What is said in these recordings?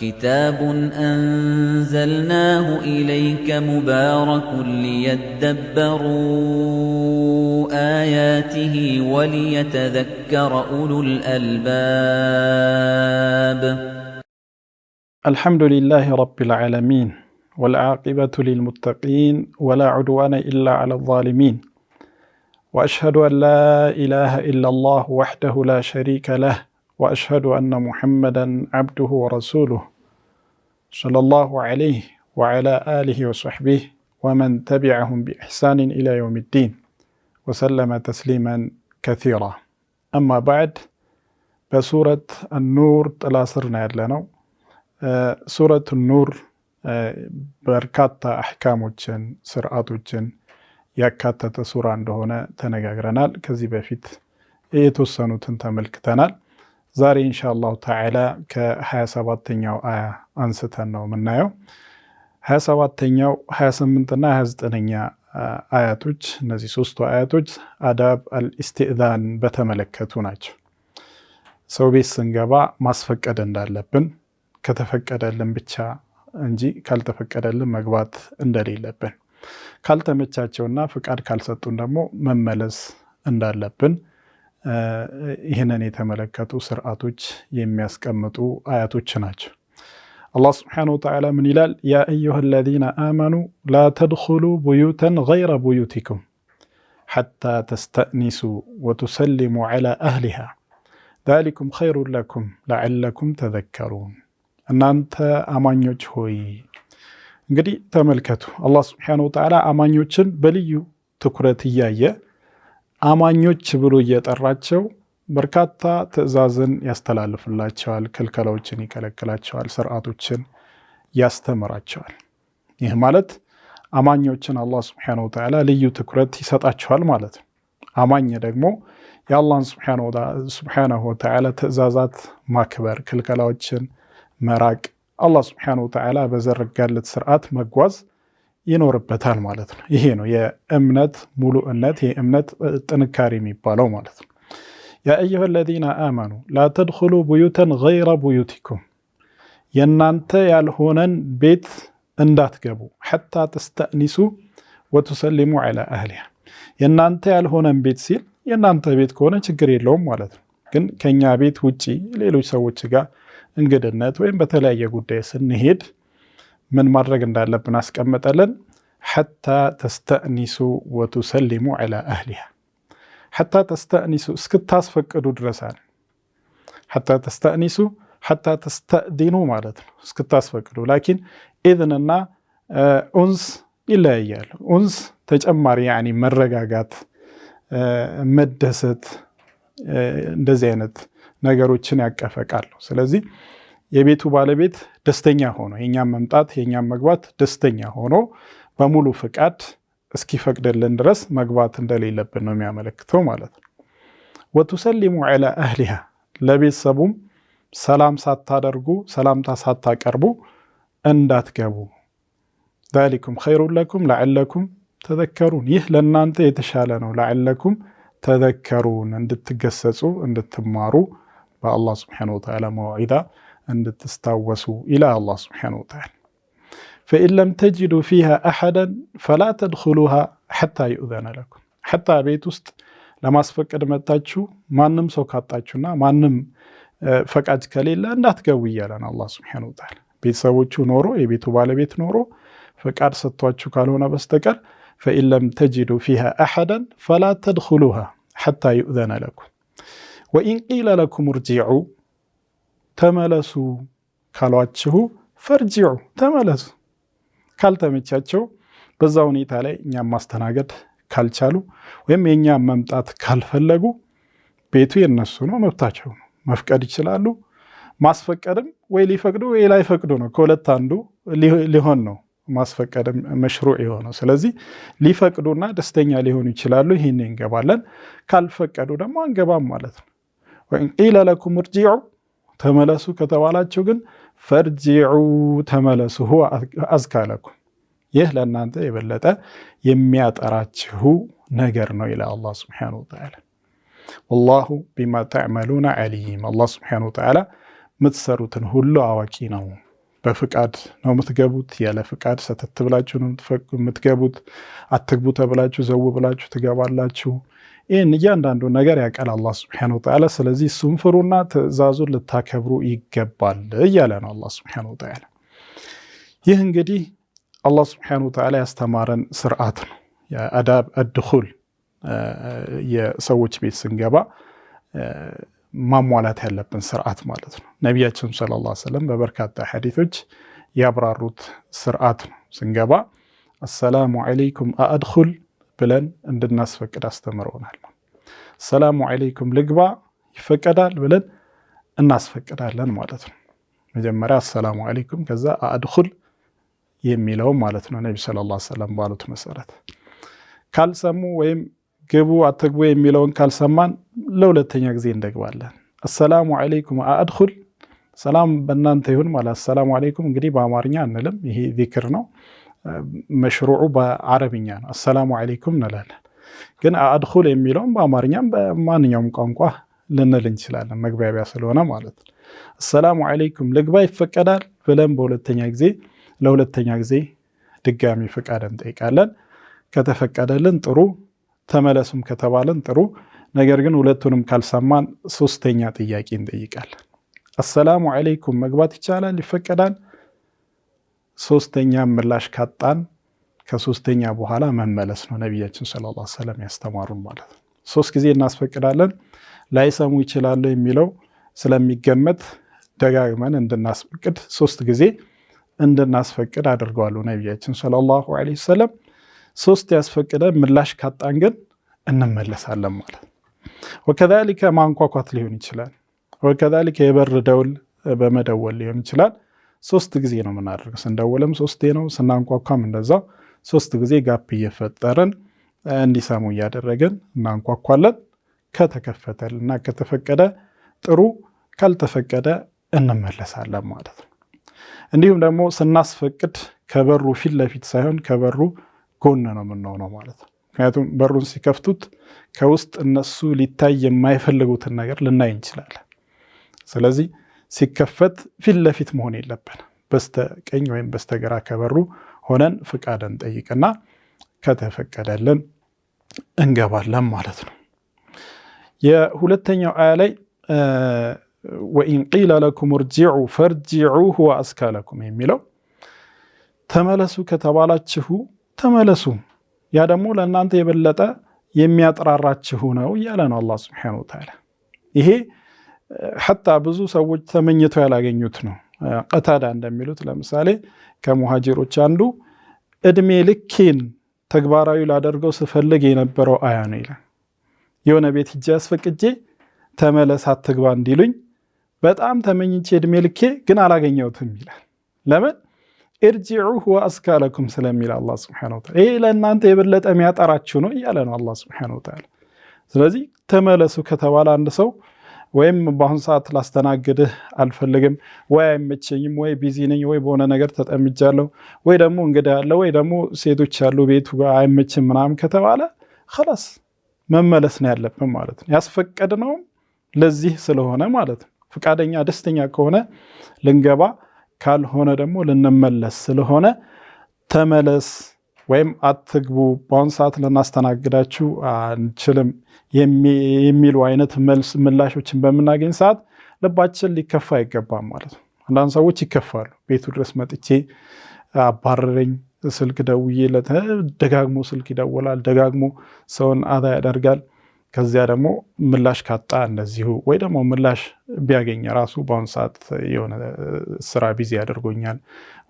كتاب أنزلناه إليك مبارك ليدبروا آياته وليتذكر أولو الألباب. الحمد لله رب العالمين والعاقبة للمتقين ولا عدوان إلا على الظالمين وأشهد أن لا إله إلا الله وحده لا شريك له وأشهد أن محمدا عبده ورسوله صلى الله عليه وعلى آله وصحبه ومن تبعهم بإحسان إلى يوم الدين وسلم تسليما كثيرا. أما بعد، بسورة النور تلاصرنا لنا ሱረቱ ኑር በርካታ አህካሞችን ስርዓቶችን ያካተተ ሱራ እንደሆነ ተነጋግረናል። ከዚህ በፊት የተወሰኑትን ተመልክተናል። ዛሬ ኢንሻአላህ ተዓላ ከ27ኛው አያ አንስተን ነው የምናየው። 27ኛው 28 እና 29ኛ አያቶች፣ እነዚህ ሶስቱ አያቶች አዳብ አልኢስቲእዛን በተመለከቱ ናቸው። ሰው ቤት ስንገባ ማስፈቀድ እንዳለብን፣ ከተፈቀደልን ብቻ እንጂ ካልተፈቀደልን መግባት እንደሌለብን፣ ካልተመቻቸውና ፍቃድ ካልሰጡን ደግሞ መመለስ እንዳለብን ይህንን የተመለከቱ ስርዓቶች የሚያስቀምጡ አያቶች ናቸው። አላህ ስብሓነሁ ወተዓላ ምን ይላል? ያ አዩሃ አለዚነ አመኑ ላ ተድኹሉ ቡዩተን ገይረ ቡዩቲኩም ሐታ ተስተእኒሱ ወቱሰሊሙ ዐላ አህሊሃ ዛሊኩም ኸይሩን ለኩም ለዐለኩም ተዘከሩን። እናንተ አማኞች ሆይ፣ እንግዲህ ተመልከቱ፣ አላህ ስብሓነሁ ወተዓላ አማኞችን በልዩ ትኩረት እያየ አማኞች ብሎ እየጠራቸው በርካታ ትዕዛዝን ያስተላልፍላቸዋል፣ ክልከላዎችን ይከለክላቸዋል፣ ስርዓቶችን ያስተምራቸዋል። ይህ ማለት አማኞችን አላህ ስብሓነሁ ወተዓላ ልዩ ትኩረት ይሰጣቸዋል ማለት ነው። አማኝ ደግሞ የአላህን ስብሓነሁ ወተዓላ ትዕዛዛት ማክበር፣ ክልከላዎችን መራቅ፣ አላህ ስብሓነሁ ወተዓላ በዘረጋለት ስርዓት መጓዝ ይኖርበታል ማለት ነው። ይሄ ነው የእምነት ሙሉእነት፣ የእምነት ጥንካሬ የሚባለው ማለት ነው። ያ አዩሃ አለዚነ አመኑ ላ ተድኹሉ ቡዩተን ገይረ ቡዩቲኩም፣ የእናንተ ያልሆነን ቤት እንዳትገቡ፣ ሐታ ተስተእኒሱ ወቱሰሊሙ ዐላ አህሊሃ። የእናንተ ያልሆነን ቤት ሲል የእናንተ ቤት ከሆነ ችግር የለውም ማለት ነው። ግን ከኛ ቤት ውጪ ሌሎች ሰዎች ጋር እንግድነት ወይም በተለያየ ጉዳይ ስንሄድ ምን ማድረግ እንዳለብን አስቀመጠልን። ሐታ ተስተእኒሱ ወቱሰሊሙ ዐላ አህሊሃ፣ ሐታ ተስተእኒሱ እስክታስፈቅዱ ድረሳል። ሐታ ተስተእኒሱ ሐታ ተስተእዚኑ ማለት ነው እስክታስፈቅዱ። ላኪን ኢዝንና ኡንስ ይለያያል። ኡንስ ተጨማሪ ያኒ መረጋጋት፣ መደሰት፣ እንደዚህ አይነት ነገሮችን ያቀፈ ቃል ነው። ስለዚህ የቤቱ ባለቤት ደስተኛ ሆኖ የኛም መምጣት የኛም መግባት ደስተኛ ሆኖ በሙሉ ፍቃድ እስኪፈቅድልን ድረስ መግባት እንደሌለብን ነው የሚያመለክተው ማለት ነው። ወቱሰሊሙ ዐላ አህሊሃ፣ ለቤተሰቡም ሰላም ሳታደርጉ ሰላምታ ሳታቀርቡ እንዳትገቡ። ዛሊኩም ኸይሩን ለኩም ለዐለኩም ተዘከሩን፣ ይህ ለእናንተ የተሻለ ነው። ለዐለኩም ተዘከሩን፣ እንድትገሰጹ እንድትማሩ፣ በአላህ ስብሓነሁ ወተዓላ መዋዒዳ እንድትስታወሱ ይላል አላህ ስብሓነሁ ወተዓላ። ፈኢን ለም ተጅዱ ፊሃ አሐደን ፈላ ተድኹሉሃ ሐታ ዩእዘነ ለኩም። ሐታ ቤት ውስጥ ለማስፈቀድ መጣችሁ ማንም ሰው ካጣችሁና ማንም ፈቃድ ከሌለ እንዳትገቡ እያለን አላህ ስብሓነሁ ወተዓላ። ቤተሰቦቹ ኖሮ የቤቱ ባለቤት ኖሮ ፈቃድ ሰጥቷችሁ ካልሆነ በስተቀር ፈኢን ለም ተጅዱ ፊሃ አሐደን ፈላ ተድኹሉሃ ሐታ ዩእዘነ ለኩም ወኢን ቂለ ለኩም እርጂዑ፣ ተመለሱ ካሏችሁ ፈርጂዑ፣ ተመለሱ። ካልተመቻቸው በዛ ሁኔታ ላይ እኛም ማስተናገድ ካልቻሉ ወይም የእኛም መምጣት ካልፈለጉ ቤቱ የነሱ ነው፣ መብታቸው ነው። መፍቀድ ይችላሉ። ማስፈቀድም ወይ ሊፈቅዱ ወይ ላይፈቅዱ ነው። ከሁለት አንዱ ሊሆን ነው ማስፈቀድም መሽሩዕ የሆነው። ስለዚህ ሊፈቅዱና ደስተኛ ሊሆኑ ይችላሉ፣ ይህን እንገባለን። ካልፈቀዱ ደግሞ አንገባም ማለት ነው። ወኢን ቂለ ለኩም እርጂዑ፣ ተመለሱ ከተባላችሁ ግን ፈርጂዑ፣ ተመለሱ፣ ሁወ አዝካ ለኩም፣ ይህ ለእናንተ የበለጠ የሚያጠራችሁ ነገር ነው ይላል አላህ ሱብሓነሁ ወተዓላ። ወላሁ ቢማ ተዕመሉነ ዐሊም፣ አላህ ሱብሓነሁ ወተዓላ የምትሰሩትን ሁሉ አዋቂ ነው በፍቃድ ነው የምትገቡት? ያለ ፍቃድ ሰተት ብላችሁ ነው የምትገቡት? አትግቡ ተብላችሁ ዘው ብላችሁ ትገባላችሁ? ይህን እያንዳንዱ ነገር ያውቃል አላህ ሱብሓነሁ ወተዓላ። ስለዚህ እሱን ፍሩና ትእዛዙን ልታከብሩ ይገባል እያለ ነው አላህ ሱብሓነሁ ወተዓላ። ይህ እንግዲህ አላህ ሱብሓነሁ ወተዓላ ያስተማረን ስርዓት ነው። የአዳብ አድኹል የሰዎች ቤት ስንገባ ማሟላት ያለብን ስርዓት ማለት ነው። ነቢያችን ሰለላሁ ዐለይሂ ወሰለም በበርካታ ሐዲሶች ያብራሩት ስርዓት ነው። ስንገባ አሰላሙ ዐለይኩም አአድኹል ብለን እንድናስፈቅድ አስተምረውናል። ሰላሙ ዐለይኩም ልግባ ይፈቀዳል ብለን እናስፈቅዳለን ማለት ነው። መጀመሪያ አሰላሙ ዐለይኩም ከዛ አአድኹል የሚለው ማለት ነው። ነቢ ሰለላሁ ዐለይሂ ወሰለም ባሉት መሰረት ካልሰሙ ወይም ግቡ አትግቡ የሚለውን ካልሰማን ለሁለተኛ ጊዜ እንደግባለን። አሰላሙ ዐለይኩም አአድኹል ሰላም በእናንተ ይሁን ማለት አሰላሙ ዐለይኩም እንግዲህ በአማርኛ አንልም፣ ይሄ ዚክር ነው። መሽሩዑ በአረብኛ ነው። አሰላሙ ዐለይኩም እንላለን። ግን አአድኹል የሚለውን በአማርኛም በማንኛውም ቋንቋ ልንል እንችላለን፣ መግባቢያ ስለሆነ ማለት ነው። አሰላሙ ዐለይኩም ልግባ ይፈቀዳል ብለን ለሁለተኛ ጊዜ ድጋሚ ፍቃድ እንጠይቃለን። ከተፈቀደልን ጥሩ፣ ተመለሱም ከተባለን ጥሩ። ነገር ግን ሁለቱንም ካልሰማን ሶስተኛ ጥያቄ እንጠይቃለን። አሰላሙ ዐለይኩም መግባት ይቻላል ይፈቀዳል? ሶስተኛ ምላሽ ካጣን ከሶስተኛ በኋላ መመለስ ነው ነቢያችን ሰለላሁ ዐለይሂ ወሰለም ያስተማሩን ማለት ነው። 3 ጊዜ እናስፈቅዳለን። ላይሰሙ ይችላሉ የሚለው ስለሚገመት ደጋግመን እንድናስፈቅድ 3 ጊዜ እንድናስፈቅድ አድርገዋል ነቢያችን ሰለላሁ ዐለይሂ ወሰለም። 3 ያስፈቅደን ምላሽ ካጣን ግን እንመለሳለን ማለት ነው። ወከዛሊከ ማንኳኳት ሊሆን ይችላል። ወከዛሊከ የበር ደውል በመደወል ሊሆን ይችላል። 3 ጊዜ ነው የምናደርገው። ስንደውልም 3 ነው፣ ስናንኳኳም እንደዛው 3 ጊዜ ጋፕ እየፈጠርን እንዲሰሙ እያደረግን እናንኳኳለን። ከተከፈተልና ከተፈቀደ ጥሩ፣ ካልተፈቀደ እንመለሳለን ማለት ነው። እንዲሁም ደግሞ ስናስፈቅድ ከበሩ ፊት ለፊት ሳይሆን ከበሩ ጎን ነው የምንሆነው ማለት ነው። ምክንያቱም በሩን ሲከፍቱት ከውስጥ እነሱ ሊታይ የማይፈልጉትን ነገር ልናይ እንችላለን። ስለዚህ ሲከፈት ፊት ለፊት መሆን የለብን። በስተቀኝ ወይም በስተግራ ከበሩ ሆነን ፍቃድ እንጠይቅና ከተፈቀደልን እንገባለን ማለት ነው። የሁለተኛው አያ ላይ ወኢን ቂለ ለኩም እርጂዑ ፈርጂዑ ሁወ አዝካ ለኩም የሚለው ተመለሱ ከተባላችሁ ተመለሱ፣ ያ ደግሞ ለእናንተ የበለጠ የሚያጠራራችሁ ነው እያለ ነው አላህ ሱብሓነሁ ወተዓላ። ይሄ ሐታ ብዙ ሰዎች ተመኝተው ያላገኙት ነው። ቀታዳ እንደሚሉት ለምሳሌ ከሙሃጅሮች አንዱ እድሜ ልኬን ተግባራዊ ላደርገው ስፈልግ የነበረው አያ ነው ይላል። የሆነ ቤት ሂጄ አስፈቅጄ ተመለስ አትግባ እንዲሉኝ በጣም ተመኝቼ እድሜ ልኬ ግን አላገኘሁትም ይላል። ለምን? እርጂዑ ሁወ አዝካ ለኩም ስለሚል አላህ ሱብሓነሁ ወተዓላ ይሄ ለእናንተ የበለጠ የሚያጠራችሁ ነው እያለ ነው አላህ ሱብሓነሁ ወተዓላ። ስለዚህ ተመለሱ ከተባለ አንድ ሰው ወይም በአሁን ሰዓት ላስተናግድህ አልፈልግም፣ ወይ አይመቸኝም፣ ወይ ቢዚ ነኝ፣ ወይ በሆነ ነገር ተጠምጃለሁ፣ ወይ ደግሞ እንግዳ ያለ፣ ወይ ደግሞ ሴቶች ያሉ ቤቱ ጋር አይመችም ምናምን ከተባለ ኸላስ መመለስ ነው ያለብን ማለት ነው። ያስፈቀድነውም ለዚህ ስለሆነ ማለት ነው። ፍቃደኛ ደስተኛ ከሆነ ልንገባ፣ ካልሆነ ደግሞ ልንመለስ ስለሆነ ተመለስ ወይም አትግቡ፣ በአሁን ሰዓት ልናስተናግዳችሁ አንችልም የሚሉ አይነት ምላሾችን በምናገኝ ሰዓት ልባችን ሊከፋ አይገባም ማለት ነው። አንዳንድ ሰዎች ይከፋሉ። ቤቱ ድረስ መጥቼ አባረረኝ፣ ስልክ ደውዬለት ደጋግሞ ስልክ ይደውላል፣ ደጋግሞ ሰውን አዛ ያደርጋል። ከዚያ ደግሞ ምላሽ ካጣ እንደዚሁ ወይ ደግሞ ምላሽ ቢያገኝ ራሱ በአሁን ሰዓት የሆነ ስራ ቢዚ ያደርጎኛል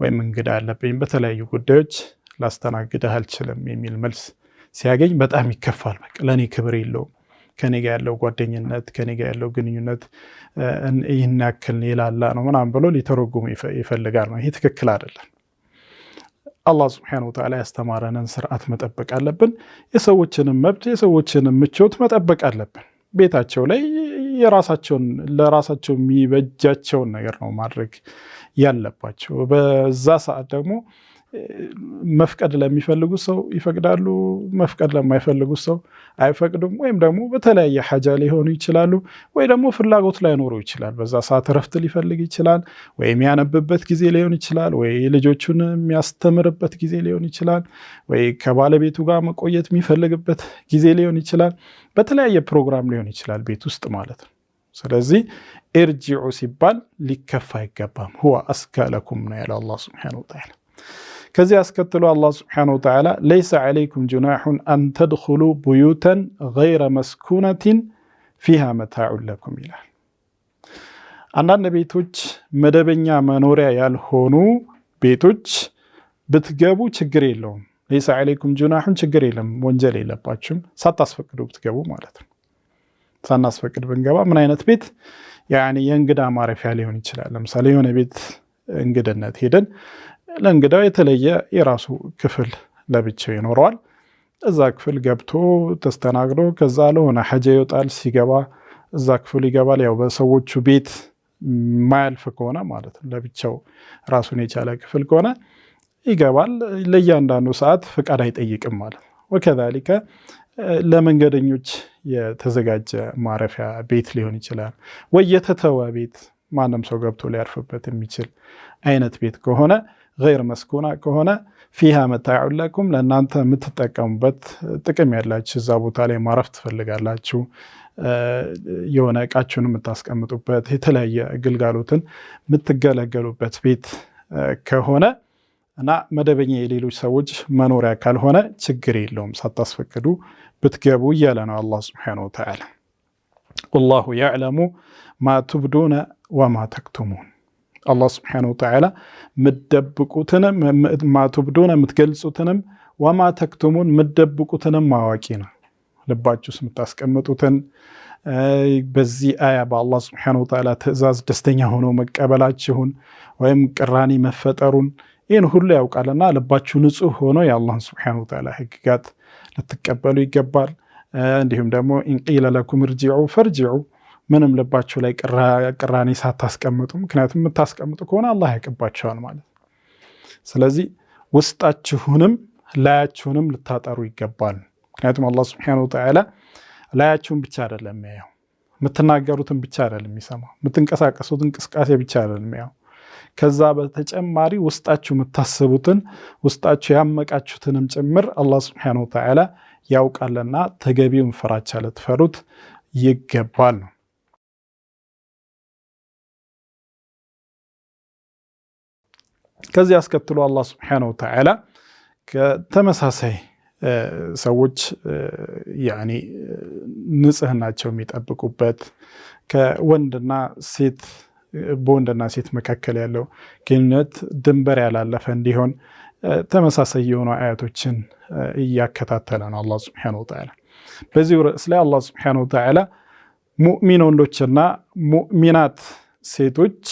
ወይም እንግዳ ያለብኝ በተለያዩ ጉዳዮች ላስተናግድህ አልችልም የሚል መልስ ሲያገኝ በጣም ይከፋል። በቃ ለእኔ ክብር የለውም፣ ከኔ ጋር ያለው ጓደኝነት ከኔ ጋር ያለው ግንኙነት ይህን ያክል የላላ ነው ምናምን ብሎ ሊተረጉሙ ይፈልጋል ነው። ይሄ ትክክል አይደለም። አላህ ሱብሓነሁ ወተዓላ ያስተማረንን ስርዓት መጠበቅ አለብን። የሰዎችንም መብት የሰዎችንም ምቾት መጠበቅ አለብን። ቤታቸው ላይ ለራሳቸው የሚበጃቸውን ነገር ነው ማድረግ ያለባቸው። በዛ ሰዓት ደግሞ መፍቀድ ለሚፈልጉ ሰው ይፈቅዳሉ፣ መፍቀድ ለማይፈልጉ ሰው አይፈቅዱም። ወይም ደግሞ በተለያየ ሐጃ ሊሆኑ ይችላሉ፣ ወይ ደግሞ ፍላጎት ላይኖሩ ይችላል። በዛ ሰዓት ረፍት ሊፈልግ ይችላል፣ ወይ የሚያነብበት ጊዜ ሊሆን ይችላል፣ ወይ ልጆቹን የሚያስተምርበት ጊዜ ሊሆን ይችላል፣ ወይ ከባለቤቱ ጋር መቆየት የሚፈልግበት ጊዜ ሊሆን ይችላል። በተለያየ ፕሮግራም ሊሆን ይችላል ቤት ውስጥ ማለት ነው። ስለዚህ ኢርጂዑ ሲባል ሊከፋ አይገባም። ሁወ አስካ ለኩም ነው ያለው አላህ ሱብሓነሁ ወተዓላ። ከዚህ አስከትሎ አላህ ሱብሓነሁ ወተዓላ ለይሰ ዐለይኩም ጁናሑን አን ተድኹሉ ቡዩተን ገይረ መስኩነቲን ፊሃ መታዑን ለኩም ይላል። አንዳንድ ቤቶች መደበኛ መኖሪያ ያልሆኑ ቤቶች ብትገቡ ችግር የለውም። ለይሰ ዐለይኩም ጁናሑን ችግር የለም፣ ወንጀል የለባችሁም ሳታስፈቅዱ ብትገቡ ማለት ነው። ሳናስፈቅድ ብንገባ ምን አይነት ቤት? ያኒ የእንግዳ ማረፊያ ሊሆን ይችላል። ለምሳሌ የሆነ ቤት እንግድነት ሄደን ለእንግዳው የተለየ የራሱ ክፍል ለብቻው ይኖረዋል። እዛ ክፍል ገብቶ ተስተናግዶ ከዛ ለሆነ ሐጃ ይወጣል። ሲገባ እዛ ክፍል ይገባል። ያው በሰዎቹ ቤት ማያልፍ ከሆነ ማለት ነው፣ ለብቻው ራሱን የቻለ ክፍል ከሆነ ይገባል። ለእያንዳንዱ ሰዓት ፍቃድ አይጠይቅም ማለት ነው። ወከዛሊከ ለመንገደኞች የተዘጋጀ ማረፊያ ቤት ሊሆን ይችላል፣ ወይ የተተወ ቤት ማንም ሰው ገብቶ ሊያርፍበት የሚችል አይነት ቤት ከሆነ ገይር መስኩና ከሆነ ፊሃ መታዑን ለኩም ለእናንተ የምትጠቀሙበት ጥቅም ያላችሁ እዛ ቦታ ላይ ማረፍ ትፈልጋላችሁ፣ የሆነ እቃችሁን የምታስቀምጡበት የተለያየ ግልጋሎትን የምትገለገሉበት ቤት ከሆነ እና መደበኛ የሌሎች ሰዎች መኖሪያ ካልሆነ ችግር የለውም ሳታስፈቅዱ ብትገቡ እያለ ነው አላህ ሱብሓነሁ ወተዓላ። ወላሁ የዕለሙ ማ ቱብዱነ ወማ ተክቱሙን። አላህ ሱብሓነሁ ወተዓላ ምትደብቁትንም ማ ቱብዱነ የምትገልጹትንም ወማ ተክቱሙን ምትደብቁትንም አዋቂ ነው። ልባችሁስ የምታስቀምጡትን በዚህ አያ በአላህ ሱብሓነሁ ወተዓላ ትእዛዝ ደስተኛ ሆኖ መቀበላችሁን ወይም ቅራኔ መፈጠሩን ይህን ሁሉ ያውቃልና ልባችሁ ንጹህ ሆኖ የአላህን ሱብሓነሁ ወተዓላ ህግጋት ልትቀበሉ ይገባል። እንዲሁም ደግሞ ኢንቂለ ለኩም እርጂዑ ፈርጂዑ፣ ምንም ልባችሁ ላይ ቅራኔ ሳታስቀምጡ፣ ምክንያቱም የምታስቀምጡ ከሆነ አላህ ያቅባቸዋል ማለት። ስለዚህ ውስጣችሁንም ላያችሁንም ልታጠሩ ይገባል። ምክንያቱም አላህ ሱብሓነሁ ወተዓላ ላያችሁን ብቻ አይደለም የሚያየው፣ የምትናገሩትን ብቻ አይደለም የሚሰማው፣ የምትንቀሳቀሱትን እንቅስቃሴ ብቻ አይደለም የሚያየው። ከዛ በተጨማሪ ውስጣችሁ የምታስቡትን ውስጣችሁ ያመቃችሁትንም ጭምር አላህ ሱብሓነሁ ወተዓላ ያውቃልና ተገቢውን ፍራቻ ልትፈሩት ይገባል ነው። ከዚህ አስከትሎ አላህ ሱብሓነሁ ወተዓላ ከተመሳሳይ ሰዎች ያኒ ንጽህናቸው የሚጠብቁበት ከወንድና ሴት በወንድና ሴት መካከል ያለው ግንኙነት ድንበር ያላለፈ እንዲሆን ተመሳሳይ የሆኑ አያቶችን እያከታተለ ነው አላህ ሱብሓነሁ ወተዓላ። በዚህ ርዕስ ላይ አላህ ሱብሓነሁ ወተዓላ ሙእሚን ወንዶችና ሙእሚናት ሴቶች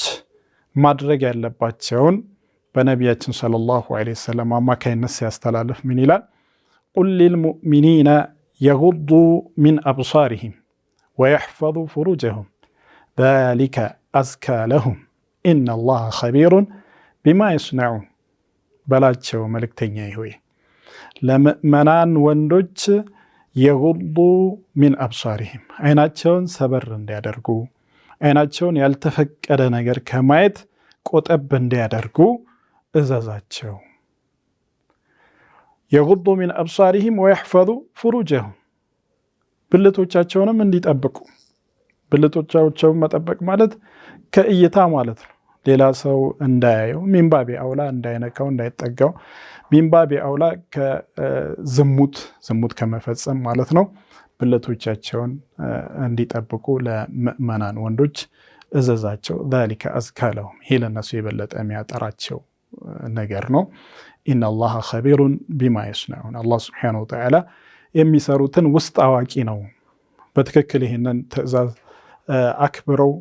ማድረግ ያለባቸውን በነቢያችን ሰለላሁ ዐለይሂ ወሰለም አማካይነት ሲያስተላልፍ ምን ይላል? ቁል ሊልሙእሚኒነ የጉዱ ሚን አብሳሪሂም ወየሕፈዙ ፍሩጀሁም ዛሊከ አዝካ ለሁም ኢነላሃ ኸቢሩን ቢማ የስነዑን በላቸው መልእክተኛ ሆይ ለምእመናን ወንዶች የጉዱ ሚን አብሳሪሂም አይናቸውን ሰበር እንዲያደርጉ፣ አይናቸውን ያልተፈቀደ ነገር ከማየት ቆጠብ እንዲያደርጉ እዘዛቸው። የጉዱ ሚን አብሳሪሂም ወየሕፈዙ ፍሩጀሁም ብልቶቻቸውንም እንዲጠብቁ። ብልቶቻቸውን መጠበቅ ማለት ከእይታ ማለት ነው። ሌላ ሰው እንዳያየው ሚንባቢ አውላ እንዳይነካው እንዳይጠጋው ሚንባቢ አውላ ዝሙት ከመፈጸም ማለት ነው። ብልቶቻቸውን እንዲጠብቁ ለምእመናን ወንዶች እዘዛቸው። ዛሊከ አዝካ ለሁም ይሄ ለነሱ የበለጠ የሚያጠራቸው ነገር ነው። ኢነላሃ ኸቢሩን ቢማ የስነዑን አላህ ሱብሓነሁ ወተዓላ የሚሰሩትን ውስጥ አዋቂ ነው። በትክክል ይህንን ትእዛዝ አክብረው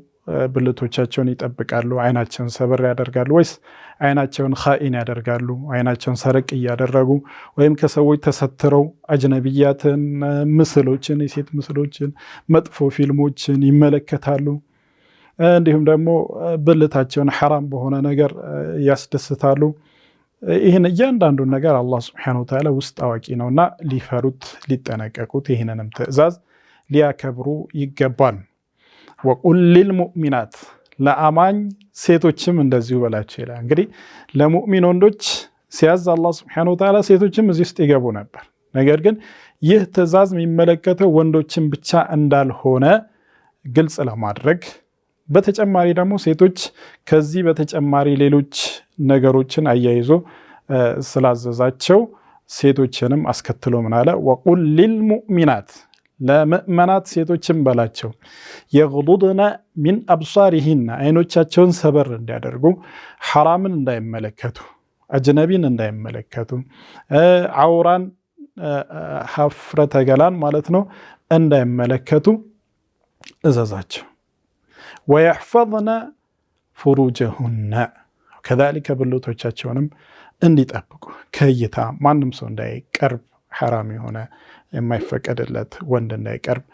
ብልቶቻቸውን ይጠብቃሉ? አይናቸውን ሰበር ያደርጋሉ ወይስ አይናቸውን ኻኢን ያደርጋሉ? አይናቸውን ሰረቅ እያደረጉ ወይም ከሰዎች ተሰትረው አጅነቢያትን ምስሎችን፣ የሴት ምስሎችን፣ መጥፎ ፊልሞችን ይመለከታሉ? እንዲሁም ደግሞ ብልታቸውን ሐራም በሆነ ነገር ያስደስታሉ? ይህን እያንዳንዱን ነገር አላህ ሱብሓነሁ ወተዓላ ውስጥ አዋቂ ነውና ሊፈሩት ሊጠነቀቁት ይህንንም ትእዛዝ ሊያከብሩ ይገባል። ወቁል ሊልሙእሚናት ለአማኝ ሴቶችም እንደዚሁ በላቸው ይላል። እንግዲህ ለሙእሚን ወንዶች ሲያዝ አላህ ሱብሓነሁ ወተዓላ ሴቶችም እዚህ ውስጥ ይገቡ ነበር። ነገር ግን ይህ ትእዛዝ የሚመለከተው ወንዶችን ብቻ እንዳልሆነ ግልጽ ለማድረግ በተጨማሪ ደግሞ ሴቶች ከዚህ በተጨማሪ ሌሎች ነገሮችን አያይዞ ስላዘዛቸው ሴቶችንም አስከትሎ ምን አለ? ወቁል ሊልሙእሚናት ለምእመናት ሴቶችም በላቸው የግዱድነ ሚን አብሳሪሂነ አይኖቻቸውን ሰበር እንዲያደርጉ፣ ሐራምን እንዳይመለከቱ፣ አጅነቢን እንዳይመለከቱ፣ አውራን ሀፍረተ ገላን ማለት ነው እንዳይመለከቱ እዘዛቸው። ወየሕፈዝነ ፍሩጀሁነ ከዛሊከ ብልቶቻቸውንም እንዲጠብቁ ከእይታ ማንም ሰው እንዳይቀርብ ሐራም የሆነ የማይፈቀድለት ወንድ እንዳይቀርብ፣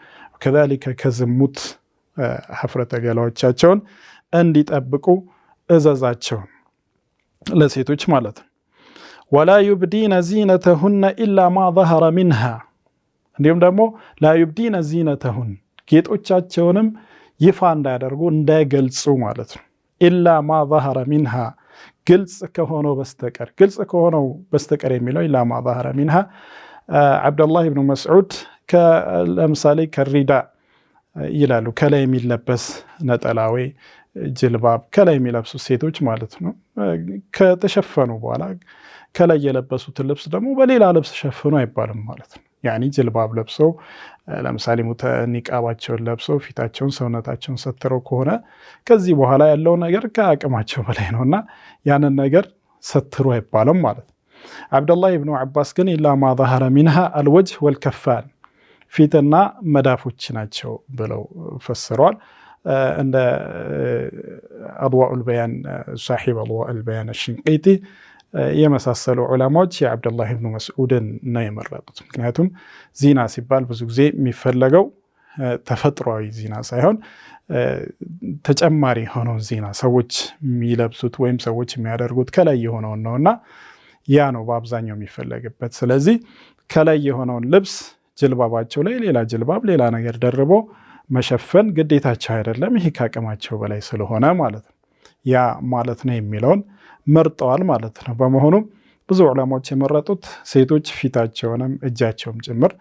ከዛሊከ ከዝሙት ሀፍረተ ገላዎቻቸውን እንዲጠብቁ እዘዛቸው ለሴቶች ማለት ነው። ወላ ዩብዲነ ዚነተሁነ ኢላ ማ ظهረ ሚንሃ እንዲሁም ደግሞ ላ ዩብዲነ ዚነተሁን ጌጦቻቸውንም ይፋ እንዳያደርጉ እንዳይገልጹ ማለት ነው። ኢላ ማ ظهረ ሚንሃ ግልጽ ከሆነው በስተቀር ግልጽ ከሆነው በስተቀር የሚለው ኢላ ማ ظهረ ሚንሃ ዓብደላህ ብኑ መስዑድ ለምሳሌ ከሪዳ ይላሉ ከላይ የሚለበስ ነጠላዊ ጅልባብ ከላይ የሚለብሱ ሴቶች ማለት ነው። ከተሸፈኑ በኋላ ከላይ የለበሱትን ልብስ ደግሞ በሌላ ልብስ ሸፍኑ አይባልም ማለት ነው። ያኒ ጅልባብ ለብሰው ለምሳሌ ኒቃባቸውን ለብሰው ፊታቸውን ሰውነታቸውን ሰትረው ከሆነ ከዚህ በኋላ ያለው ነገር ከአቅማቸው በላይ ነውና ያንን ነገር ሰትሩ አይባልም ማለት ነው። ዓብደላህ ብኑ ዓባስ ግን ኢላ ማ ظهረ ሚንሃ አልወጅህ ወልከፋን ፊትና መዳፎች ናቸው ብለው ፈስረዋል። እንደ አድዋኡል በያን ሳሒብ አድዋኡል በያን አሽንቂጢ የመሳሰሉ ዑለማዎች የዓብደላህ ብኑ መስዑድን ነው የመረጡት። ምክንያቱም ዚና ሲባል ብዙ ጊዜ የሚፈለገው ተፈጥሯዊ ዚና ሳይሆን ተጨማሪ የሆነውን ዚና ሰዎች የሚለብሱት ወይም ሰዎች የሚያደርጉት ከላይ የሆነውን ነውና ያ ነው በአብዛኛው የሚፈለግበት። ስለዚህ ከላይ የሆነውን ልብስ ጅልባባቸው ላይ ሌላ ጅልባብ ሌላ ነገር ደርቦ መሸፈን ግዴታቸው አይደለም፣ ይሄ ከአቅማቸው በላይ ስለሆነ ማለት ነው። ያ ማለት ነው የሚለውን መርጠዋል ማለት ነው። በመሆኑም ብዙ ዑለማዎች የመረጡት ሴቶች ፊታቸውንም እጃቸውም ጭምር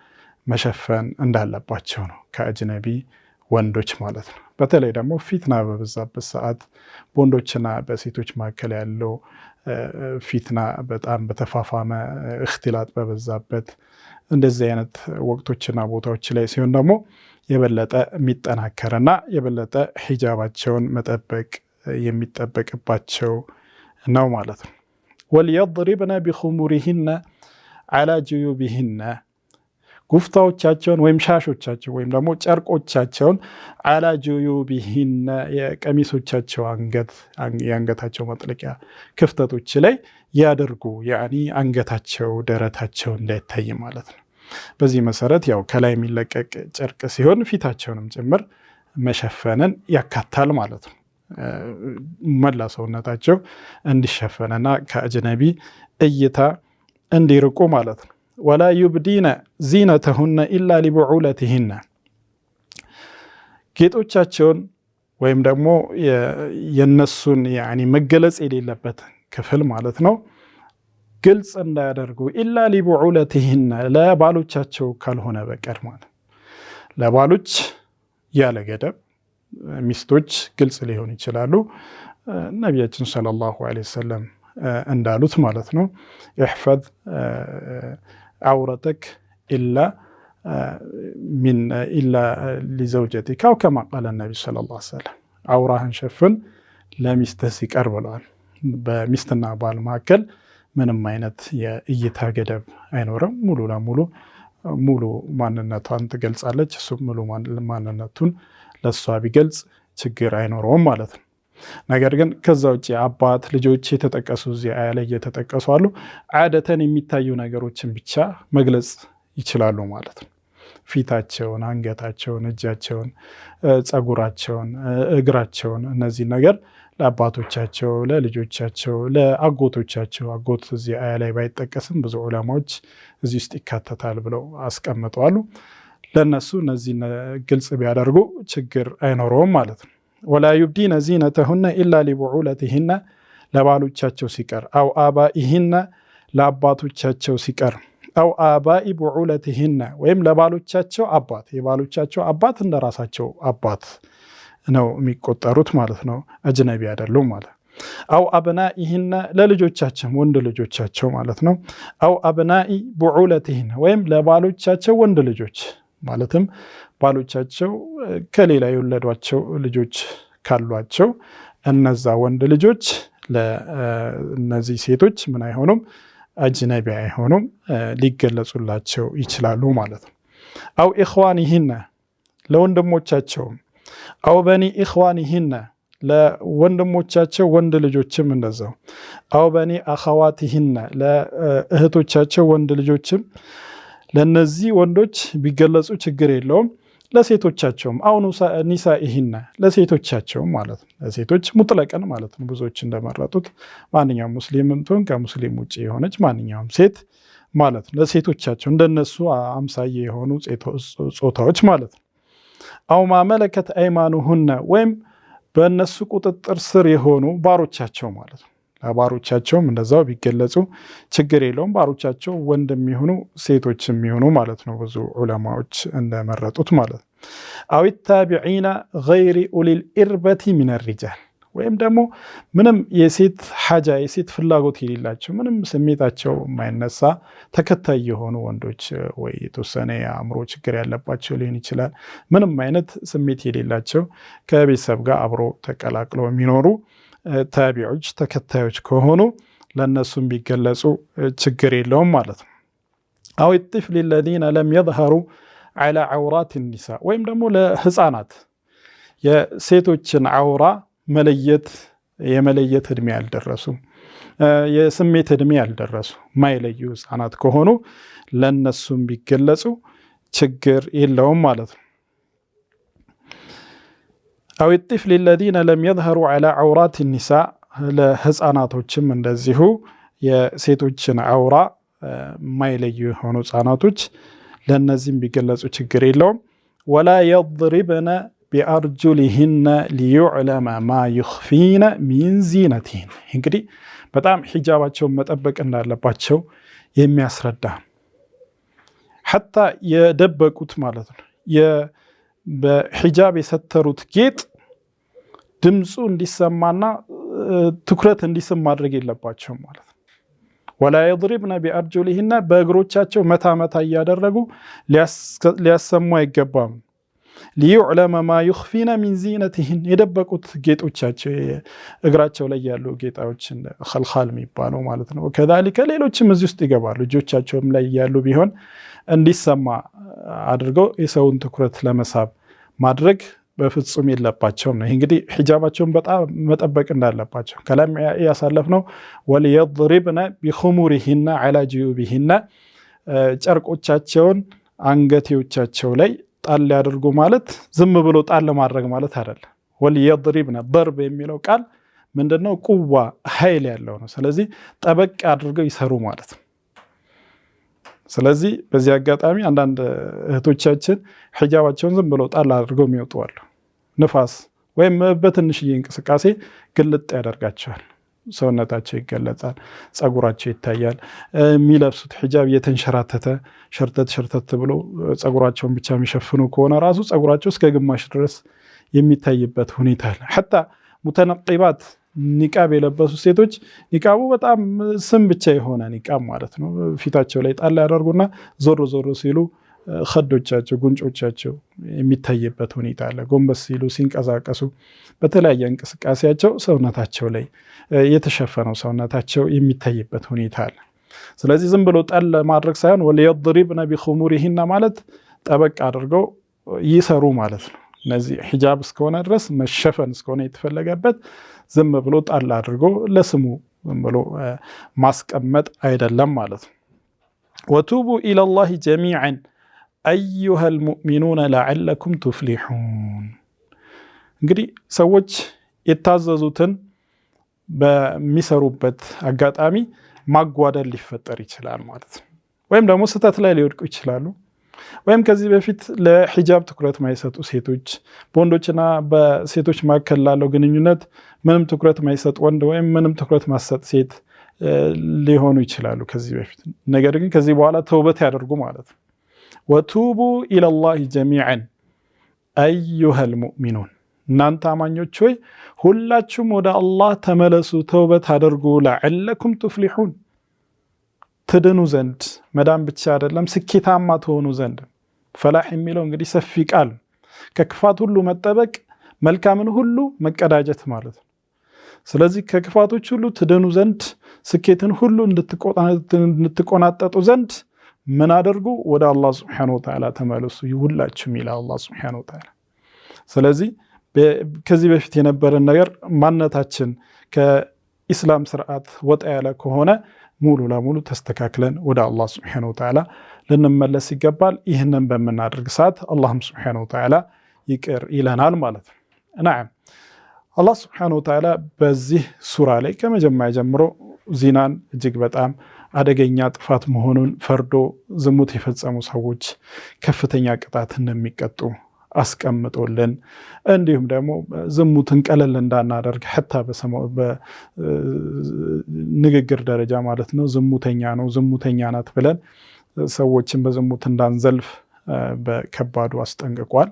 መሸፈን እንዳለባቸው ነው ከአጅነቢ ወንዶች ማለት ነው። በተለይ ደግሞ ፊትና በበዛበት ሰዓት በወንዶችና በሴቶች መካከል ያለው ፊትና በጣም በተፋፋመ እክትላጥ በበዛበት እንደዚህ አይነት ወቅቶችና ቦታዎች ላይ ሲሆን ደግሞ የበለጠ የሚጠናከርና የበለጠ ሒጃባቸውን መጠበቅ የሚጠበቅባቸው ነው ማለት ነው። ወልየድሪብነ ቢኹሙሪሂነ ዐላ ጅዩቢሂነ ጉፍታዎቻቸውን ወይም ሻሾቻቸው ወይም ደግሞ ጨርቆቻቸውን ዐላ ጅዩቢሂነ የቀሚሶቻቸው የአንገታቸው መጥለቂያ ክፍተቶች ላይ ያደርጉ። ያኒ አንገታቸው ደረታቸው እንዳይታይ ማለት ነው። በዚህ መሰረት ያው ከላይ የሚለቀቅ ጨርቅ ሲሆን ፊታቸውንም ጭምር መሸፈንን ያካታል ማለት ነው። መላ ሰውነታቸው እንዲሸፈንና ከአጅነቢ እይታ እንዲርቁ ማለት ነው። ወላ ዩብዲነ ዚነተሁነ ኢላ ሊቡዑለትሂነ ጌጦቻቸውን ወይም ደግሞ የነሱን ያኒ መገለጽ የሌለበት ክፍል ማለት ነው ግልጽ እንዳያደርጉ ኢላ ሊቡዑለትሂነ ለባሎቻቸው ካልሆነ በቀር ማለት ለባሎች ያለ ገደብ ሚስቶች ግልጽ ሊሆኑ ይችላሉ። ነቢያችን ሰለላሁ ዐለይሂ ወሰለም እንዳሉት ማለት ነው ኢሕፈዝ ዐውረተክ ኢላ ሊዘውጀቲካ አው ከማ ቃለ ነቢዩ ሰለላሁ ዐለይሂ ወሰለም አውራህን ሸፍን ለሚስትህ ሲቀር ብለዋል። በሚስትና ባል መካከል ምንም አይነት የእይታ ገደብ አይኖርም። ሙሉ ለሙሉ ሙሉ ማንነቷን ትገልጻለች። እሱም ሙሉ ማንነቱን ለእሷ ቢገልጽ ችግር አይኖረውም ማለት ነው። ነገር ግን ከዛ ውጭ አባት ልጆች የተጠቀሱ እዚህ አያ ላይ እየተጠቀሱ አሉ። ዓደተን የሚታዩ ነገሮችን ብቻ መግለጽ ይችላሉ ማለት ነው። ፊታቸውን፣ አንገታቸውን፣ እጃቸውን፣ ፀጉራቸውን፣ እግራቸውን እነዚህ ነገር ለአባቶቻቸው፣ ለልጆቻቸው፣ ለአጎቶቻቸው አጎት እዚህ አያ ላይ ባይጠቀስም ብዙ ዑለማዎች እዚህ ውስጥ ይካተታል ብለው አስቀምጠዋል። ለነሱ እነዚህ ግልጽ ቢያደርጉ ችግር አይኖረውም ማለት ነው። ወላ ዩብዲነ ዚነተሁነ ኢላ ሊቡዑለቲሂነ ለባሎቻቸው ሲቀር አው አባኢሂነ ለአባቶቻቸው ሲቀር አው አባኢ ቡዑለቲሂነ ወይም ለባሎቻቸው አባት የባሎቻቸው አባት እንደራሳቸው አባት ነው የሚቆጠሩት ማለት ነው። አጅነቢ አይደሉም ማለት አው አብናኢሂነ ለልጆቻቸው ወንድ ልጆቻቸው ማለት ነው። አው አብናኢ ቡዑለቲሂነ ወይም ለባሎቻቸው ወንድ ልጆች ማለትም ባሎቻቸው ከሌላ የወለዷቸው ልጆች ካሏቸው እነዛ ወንድ ልጆች ለእነዚህ ሴቶች ምን አይሆኑም? አጅነቢ አይሆኑም፣ ሊገለጹላቸው ይችላሉ ማለት ነው። አው ኢኽዋኒሂነ ለወንድሞቻቸውም አው በኒ ኢኽዋኒሂነ ለወንድሞቻቸው ወንድ ልጆችም እንደዛው አው በኒ አኸዋቲሂነ ለእህቶቻቸው ወንድ ልጆችም ለነዚህ ወንዶች ቢገለጹ ችግር የለውም። ለሴቶቻቸውም አው ኒሳኢሂነ ለሴቶቻቸውም ማለት ነው። ለሴቶች ሙጥለቀን ማለት ነው። ብዙዎች እንደመረጡት ማንኛውም ሙስሊም እንትን ከሙስሊም ውጭ የሆነች ማንኛውም ሴት ማለት ነው። ለሴቶቻቸው እንደነሱ አምሳየ የሆኑ ጾታዎች ማለት ነው። አው ማመለከት አይማኑሁነ ወይም በእነሱ ቁጥጥር ስር የሆኑ ባሮቻቸው ማለት ነው። ባሮቻቸውም እንደዛው ቢገለጹ ችግር የለውም። ባሮቻቸው ወንድ የሚሆኑ ሴቶች የሚሆኑ ማለት ነው። ብዙ ዑለማዎች እንደመረጡት ማለት ነው። አው ታቢዒና ገይሪ ኡሊል ኢርበቲ ሚነ ሪጃል ወይም ደግሞ ምንም የሴት ሐጃ የሴት ፍላጎት የሌላቸው ምንም ስሜታቸው የማይነሳ ተከታይ የሆኑ ወንዶች ወይ የተወሰነ የአእምሮ ችግር ያለባቸው ሊሆን ይችላል። ምንም አይነት ስሜት የሌላቸው ከቤተሰብ ጋር አብሮ ተቀላቅለው የሚኖሩ ታቢዖች ተከታዮች ከሆኑ ለነሱም ቢገለጹ ችግር የለውም ማለት ነው። አው الطفل الذين لم يظهروا على عورات النساء ወይም ደግሞ ለህፃናት የሴቶችን አውራ የመለየት እድሜ ያልደረሱ የስሜት እድሜ ያልደረሱ ማይለዩ ህፃናት ከሆኑ ለነሱም ቢገለጹ ችግር የለውም ማለት ነው። አው الطفل الذين لم يظهروا على عورات النساء ለህፃናቶችም እንደዚሁ የሴቶችን አውራ ማይለዩ የሆኑ ህፃናቶች ለነዚህም ቢገለጹ ችግር የለውም። ወላ يضربن بأرجلهن ليعلم ما يخفين من زينتهن እንግዲህ በጣም ሒጃባቸውን መጠበቅ እንዳለባቸው የሚያስረዳ ሐታ የደበቁት ማለት ነው በሒጃብ የሰተሩት ጌጥ ድምፁ እንዲሰማና ትኩረት እንዲስብ ማድረግ የለባቸው ማለት ነው። ወላ يضربن بأرجلهن በእግሮቻቸው መታ መታ እያደረጉ ሊያሰሙ አይገባም። ليعلم ما يخفين من زينتهن የደበቁት ጌጦቻቸው እግራቸው ላይ ያሉ ጌጣዎች ኸልኻል የሚባለው ማለት ነው። ከذلك ሌሎችም እዚህ ውስጥ ይገባሉ። እጆቻቸውም ላይ ያሉ ቢሆን እንዲሰማ አድርገው የሰውን ትኩረት ለመሳብ ማድረግ በፍጹም የለባቸውም ነው። እንግዲህ ሒጃባቸውን በጣም መጠበቅ እንዳለባቸው ከላም ያሳለፍነው ወልየضربن بخمورهن على جيوبهن ጨርቆቻቸውን አንገቴዎቻቸው ላይ ጣል ያድርጉ ማለት ዝም ብሎ ጣል ማድረግ ማለት አይደለም። ወልየضربن ضرب የሚለው ቃል ምንድነው? ቁዋ ኃይል ያለው ነው። ስለዚህ ጠበቅ አድርገው ይሰሩ ማለት ነው። ስለዚህ በዚህ አጋጣሚ አንዳንድ እህቶቻችን ሒጃባቸውን ዝም ብለው ጣል አድርገው የሚወጡ አሉ። ንፋስ ወይም በትንሽዬ እንቅስቃሴ ግልጥ ያደርጋቸዋል። ሰውነታቸው ይገለጻል፣ ጸጉራቸው ይታያል። የሚለብሱት ሒጃብ እየተንሸራተተ ሸርተት ብሎ ጸጉራቸውን ብቻ የሚሸፍኑ ከሆነ ራሱ ጸጉራቸው እስከ ግማሽ ድረስ የሚታይበት ሁኔታ አለ። ሐታ ሙተነቂባት ኒቃብ የለበሱ ሴቶች ኒቃቡ በጣም ስም ብቻ የሆነ ኒቃብ ማለት ነው። ፊታቸው ላይ ጣል ያደርጉና ዞር ሲሉ ኸዶቻቸው ጉንጮቻቸው የሚታይበት ሁኔታ አለ። ጎንበስ ሲሉ ሲንቀሳቀሱ በተለያየ እንቅስቃሴያቸው ሰውነታቸው ላይ የተሸፈነው ሰውነታቸው የሚታይበት ሁኔታ አለ። ስለዚህ ዝም ብሎ ጣል ማድረግ ሳይሆን ወልየضربن بخمورهن ማለት ጠበቅ አድርገው ይሰሩ ማለት ነው። እነዚህ ሒጃብ እስከሆነ ድረስ መሸፈን እስከሆነ የተፈለገበት ዝም ብሎ ጣል አድርጎ ለስሙ ዝም ብሎ ማስቀመጥ አይደለም ማለት ነው። ወቱቡ ኢለላሂ ጀሚዐን አዩሀል ሙእሚኑነ ለዐለኩም ቱፍሊሑን። እንግዲህ ሰዎች የታዘዙትን በሚሰሩበት አጋጣሚ ማጓደል ሊፈጠር ይችላል ማለት ነው። ወይም ደግሞ ስህተት ላይ ሊወድቁ ይችላሉ። ወይም ከዚህ በፊት ለሂጃብ ትኩረት ማይሰጡ ሴቶች፣ በወንዶችና በሴቶች መካከል ላለው ግንኙነት ምንም ትኩረት ማይሰጥ ወንድ ወይም ምንም ትኩረት ማሰጥ ሴት ሊሆኑ ይችላሉ ከዚህ በፊት። ነገር ግን ከዚህ በኋላ ተውበት ያደርጉ ማለት ነው። ወቱቡ ኢለላሂ ጀሚዐን አዩሀል ሙእሚኑን፣ እናንተ አማኞች ሆይ ሁላችሁም ወደ አላህ ተመለሱ፣ ተውበት አድርጉ። ለዐለኩም ቱፍሊሑን፣ ትድኑ ዘንድ፣ መዳን ብቻ አይደለም ስኬታማ ትሆኑ ዘንድ። ፈላህ የሚለው እንግዲህ ሰፊ ቃል፣ ከክፋት ሁሉ መጠበቅ፣ መልካምን ሁሉ መቀዳጀት ማለት ነው። ስለዚህ ከክፋቶች ሁሉ ትድኑ ዘንድ፣ ስኬትን ሁሉ እንድትቆናጠጡ ዘንድ ምን አድርጉ? ወደ አላህ ሱብሓነሁ ወተዓላ ተመለሱ ሁላችሁም ይላል አላህ ሱብሓነሁ ወተዓላ። ስለዚህ ከዚህ በፊት የነበረን ነገር ማንነታችን ከኢስላም ስርዓት ወጣ ያለ ከሆነ ሙሉ ለሙሉ ተስተካክለን ወደ አላህ ሱብሓነሁ ወተዓላ ልንመለስ ይገባል። ይህንን በምናደርግ ሰዓት አላህም ሱብሓነሁ ወተዓላ ይቅር ይለናል ማለት ነው። ነዓም አላህ ሱብሓነሁ ወተዓላ በዚህ ሱራ ላይ ከመጀመሪያ ጀምሮ ዚናን እጅግ በጣም አደገኛ ጥፋት መሆኑን ፈርዶ ዝሙት የፈጸሙ ሰዎች ከፍተኛ ቅጣት እንደሚቀጡ አስቀምጦልን፣ እንዲሁም ደግሞ ዝሙትን ቀለል እንዳናደርግ ሐታ በንግግር ደረጃ ማለት ነው ዝሙተኛ ነው ዝሙተኛ ናት ብለን ሰዎችን በዝሙት እንዳንዘልፍ በከባዱ አስጠንቅቋል።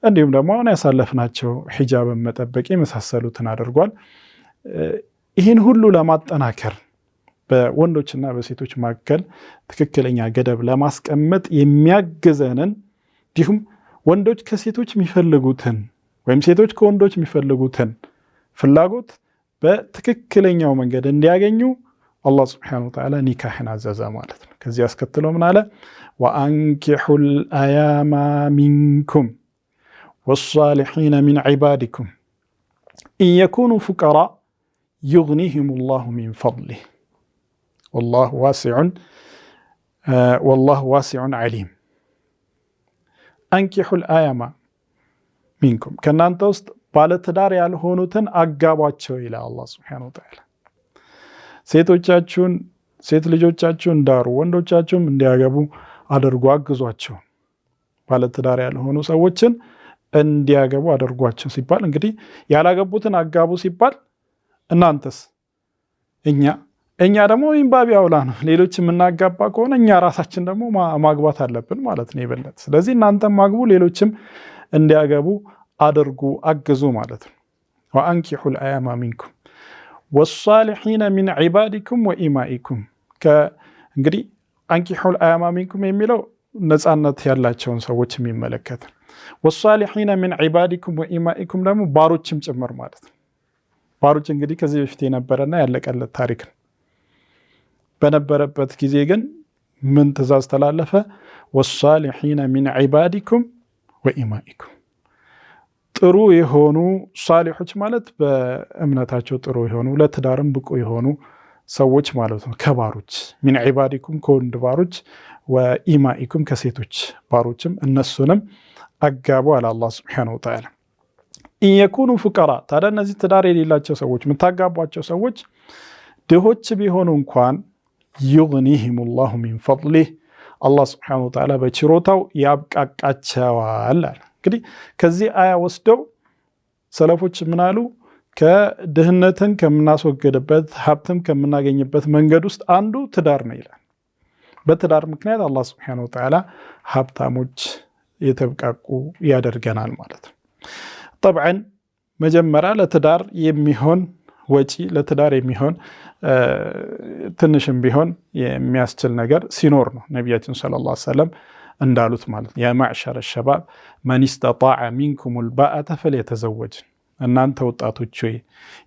እንዲሁም ደግሞ አሁን ያሳለፍናቸው ሒጃብን መጠበቅ የመሳሰሉትን አድርጓል። ይህን ሁሉ ለማጠናከር በወንዶችና በሴቶች መካከል ትክክለኛ ገደብ ለማስቀመጥ የሚያግዘንን እንዲሁም ወንዶች ከሴቶች የሚፈልጉትን ወይም ሴቶች ከወንዶች የሚፈልጉትን ፍላጎት በትክክለኛው መንገድ እንዲያገኙ አላህ ሱብሓነሁ ወተዓላ ኒካህን አዘዘ ማለት ነው። ከዚህ አስከትሎ ምን አለ? ወአንኪሑል አያማ ሚንኩም ወሷሊሒነ ሚን ዒባዲኩም ኢየኩኑ ፉቀራ ዩግኒሂሙ ላሁ ሚን ፈድሊህ ወላሁ ዋሲዑን ዓሊም። አንኪሑል አያማ ሚንኩም፣ ከእናንተ ውስጥ ባለትዳር ያልሆኑትን አጋቧቸው ይላል አላህ ሱብሓነሁ ወተዓላ። ሴት ልጆቻችሁን ዳሩ፣ ወንዶቻችሁም እንዲያገቡ አድርጉ፣ አግዟቸው። ባለትዳር ያልሆኑ ሰዎችን እንዲያገቡ አድርጓቸው ሲባል እንግዲህ ያላገቡትን አጋቡ ሲባል እናንተስ እኛ ደግሞ ኢምባቢ አውላ ነው። ሌሎች የምናጋባ ከሆነ እኛ ራሳችን ደግሞ ማግባት አለብን ማለት ነው የበለጠ። ስለዚህ እናንተም ማግቡ፣ ሌሎችም እንዲያገቡ አድርጉ፣ አግዙ ማለት ነው። ወአንኪሑል አያማ ሚንኩም ወሷሊሒነ ሚን ዒባዲኩም ወኢማኢኩም። እንግዲህ አንኪሑል አያማ ሚንኩም የሚለው ነፃነት ያላቸውን ሰዎች የሚመለከት፣ ወሷሊሒነ ሚን ዒባዲኩም ወኢማኢኩም ደግሞ ባሮችም ጭምር ማለት ነው። ባሮች እንግዲህ ከዚህ በፊት የነበረና ያለቀለት ታሪክ ነው። በነበረበት ጊዜ ግን ምን ትእዛዝ ተላለፈ? ወሷሊሒነ ሚን ዒባዲኩም ወኢማኢኩም። ጥሩ የሆኑ ሷሊሖች ማለት በእምነታቸው ጥሩ የሆኑ ለትዳርም ብቁ የሆኑ ሰዎች ማለት ነው። ከባሮች ሚን ዒባዲኩም ከወንድ ባሮች፣ ወኢማኢኩም ከሴቶች ባሮችም እነሱንም አጋቡ አለ አላህ ሱብሓነሁ ወተዓላ። ኢየኩኑ ፉቀራ፣ ታዲያ እነዚህ ትዳር የሌላቸው ሰዎች የምታጋቧቸው ሰዎች ድሆች ቢሆኑ እንኳን ዩግኒሂሙ ላሁ ሚን ፈድሊህ፣ አላህ ሱብሓነሁ ወተዓላ በችሮታው ያብቃቃቸዋል አለ። እንግዲህ ከዚህ አያ ወስደው ሰለፎች ምናሉ? ከድህነትን ከምናስወገድበት ሀብትም ከምናገኝበት መንገድ ውስጥ አንዱ ትዳር ነው ይላል። በትዳር ምክንያት አላህ ሱብሓነሁ ወተዓላ ሀብታሞች የተብቃቁ ያደርገናል ማለት ነው። ጠብዐን መጀመሪያ ለትዳር የሚሆን ወጪ፣ ለትዳር የሚሆን ትንሽም ቢሆን የሚያስችል ነገር ሲኖር ነው ነቢያችን ሰለላሁ ዐለይሂ ወሰለም እንዳሉት ማለት ነው። ያ ማዕሸረ ሸባብ መን ኢስተጣዐ ሚንኩሙል ባአተ ፈልየተዘወጅ፣ እናንተ ወጣቶች ሆይ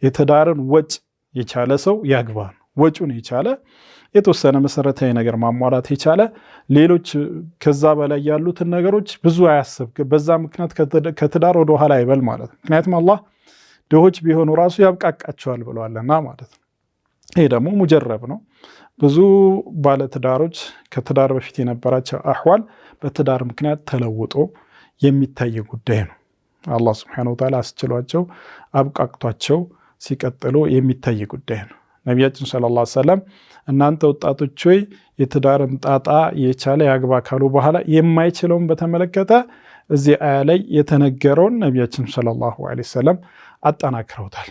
የትዳርን ወጭ የቻለ ሰው ያግባ ነው። ወጩን የቻለ የተወሰነ መሰረታዊ ነገር ማሟላት የቻለ ሌሎች ከዛ በላይ ያሉትን ነገሮች ብዙ አያስብ። በዛ ምክንያት ከትዳር ወደ ኋላ አይበል ማለት ነው። ምክንያቱም አላህ ድሆች ቢሆኑ ራሱ ያብቃቃቸዋል ብለዋልና ማለት ነው። ይሄ ደግሞ ሙጀረብ ነው። ብዙ ባለትዳሮች ከትዳር በፊት የነበራቸው አህዋል በትዳር ምክንያት ተለውጦ የሚታይ ጉዳይ ነው። አላህ ሱብሓነሁ ወተዓላ አስችሏቸው አብቃቅቷቸው ሲቀጥሉ የሚታይ ጉዳይ ነው። ነቢያችን ሰለላሁ ዐለይሂ ወሰለም እናንተ ወጣቶች ሆይ የትዳርን ጣጣ የቻለ ያግባ ካሉ በኋላ የማይችለውን በተመለከተ እዚህ አያ ላይ የተነገረውን ነቢያችን ሰለላሁ ዐለይሂ ወሰለም አጠናክረውታል።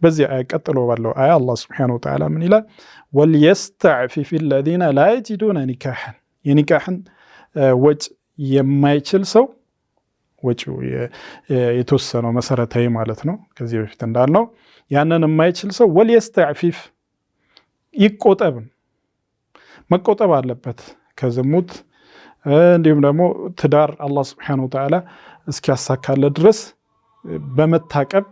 በዚህ አያ ቀጥሎ ባለው አያ አላህ ሱብሓነሁ ወተዓላ ምን ይላል? ወልየስተዕፊፍ አለዚነ ላ የጂዱነ ኒካሐን የኒካሕን ወጭ የማይችል ሰው ወጪው የተወሰነው መሰረታዊ ማለት ነው። ከዚህ በፊት እንዳልነው ያንን የማይችል ሰው ወልየስተዕፊፍ ይቆጠብ መቆጠብ አለበት ከዝሙት እንዲሁም ደግሞ ትዳር አላህ ሱብሓነሁ ወተዓላ እስኪያሳካለት ድረስ በመታቀብ